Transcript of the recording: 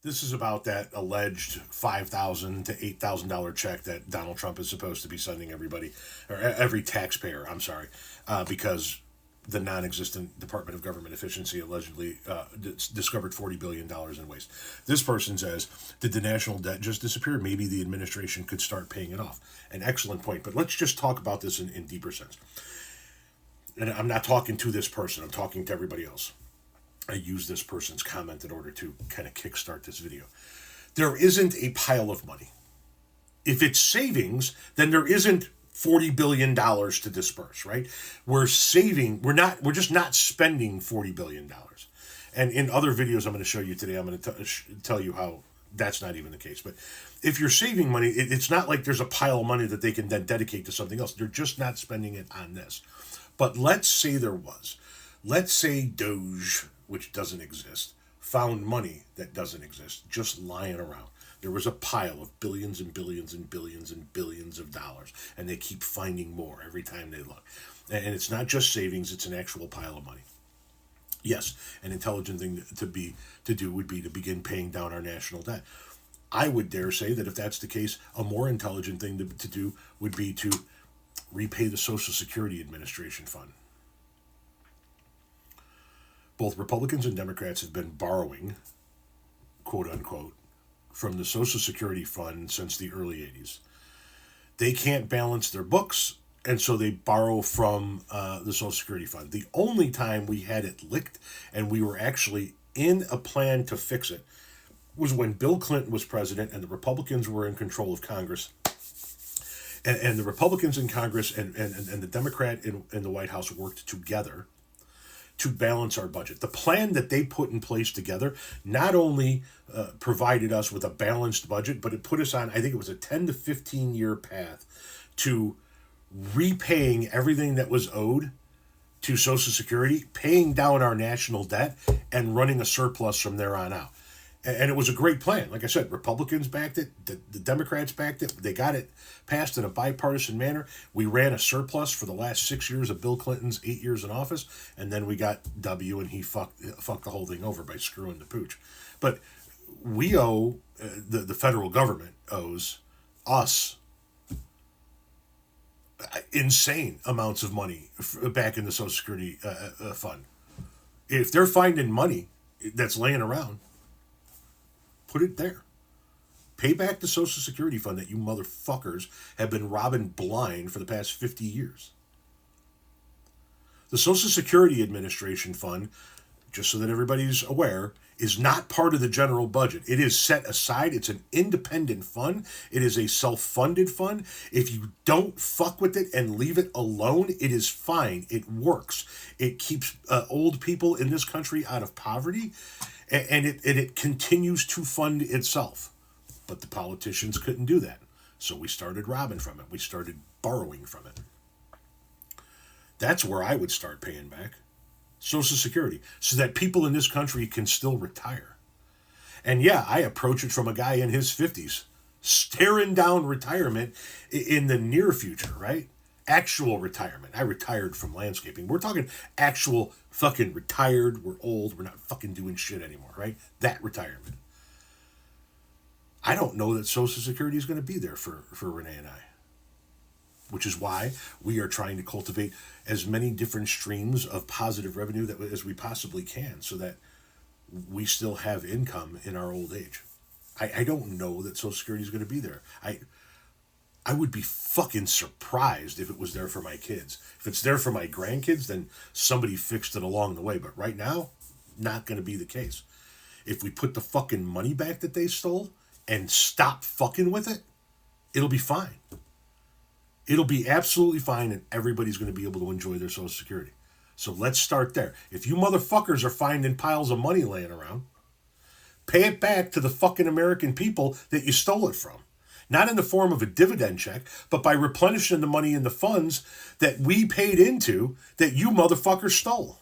This is about that alleged $5,000 to $8,000 check that Donald Trump is supposed to be sending everybody, or every taxpayer. I'm sorry, because the non-existent Department of Government Efficiency allegedly discovered $40 billion in waste. This person says, "Did the national debt just disappear? Maybe the administration could start paying it off." An excellent point, but let's just talk about this in deeper sense. And I'm not talking to this person. I'm talking to everybody else. I use this person's comment in order to kind of kickstart this video. There isn't a pile of money. If it's savings, then there isn't $40 billion to disperse, right? We're just not spending $40 billion. And in other videos I'm going to show you today, I'm going to tell you how that's not even the case. But if you're saving money, it's not like there's a pile of money that they can then dedicate to something else. They're just not spending it on this. But let's say there was. Let's say Doge, which doesn't exist, found money that doesn't exist, just lying around. There was a pile of billions and billions and billions and billions of dollars, and they keep finding more every time they look. And it's not just savings, it's an actual pile of money. Yes, an intelligent thing to do would be to begin paying down our national debt. I would dare say that if that's the case, a more intelligent thing to do would be to repay the Social Security Administration fund. Both Republicans and Democrats have been borrowing, quote unquote, from the Social Security fund since the early 80s. They can't balance their books, and so they borrow from the Social Security fund. The only time we had it licked and we were actually in a plan to fix it was when Bill Clinton was president and the Republicans were in control of Congress. And the Republicans in Congress and the Democrat in the White House worked together to balance our budget. The plan that they put in place together not only provided us with a balanced budget, but it put us on, I think it was a 10 to 15 year path to repaying everything that was owed to Social Security, paying down our national debt, and running a surplus from there on out. And it was a great plan. Like I said, Republicans backed it, the Democrats backed it. They got it passed in a bipartisan manner. We ran a surplus for the last 6 years of Bill Clinton's 8 years in office, and then we got W, and he fucked the whole thing over by screwing the pooch. But we owe, the federal government owes us insane amounts of money back in the Social Security fund. If they're finding money that's laying around, put it there. Pay back the Social Security fund that you motherfuckers have been robbing blind for the past 50 years. The Social Security Administration fund, just so that everybody's aware, is not part of the general budget. It is set aside. It's an independent fund. It is a self-funded fund. If you don't fuck with it and leave it alone, it is fine. It works. It keeps old people in this country out of poverty, and it continues to fund itself. But the politicians couldn't do that. So we started robbing from it. We started borrowing from it. That's where I would start paying back. Social Security, so that people in this country can still retire. And yeah, I approach it from a guy in his 50s, staring down retirement in the near future, right? Actual retirement. I retired from landscaping. We're talking actual fucking retired. We're old. We're not fucking doing shit anymore, right? That retirement. I don't know that Social Security is going to be there for Renee and I, which is why we are trying to cultivate as many different streams of positive revenue as we possibly can, so that we still have income in our old age. I don't know that Social Security is going to be there. I would be fucking surprised if it was there for my kids. If it's there for my grandkids, then somebody fixed it along the way. But right now, not going to be the case. If we put the fucking money back that they stole and stop fucking with it, it'll be fine. It'll be absolutely fine, and everybody's going to be able to enjoy their Social Security. So let's start there. If you motherfuckers are finding piles of money laying around, pay it back to the fucking American people that you stole it from. Not in the form of a dividend check, but by replenishing the money in the funds that we paid into that you motherfuckers stole.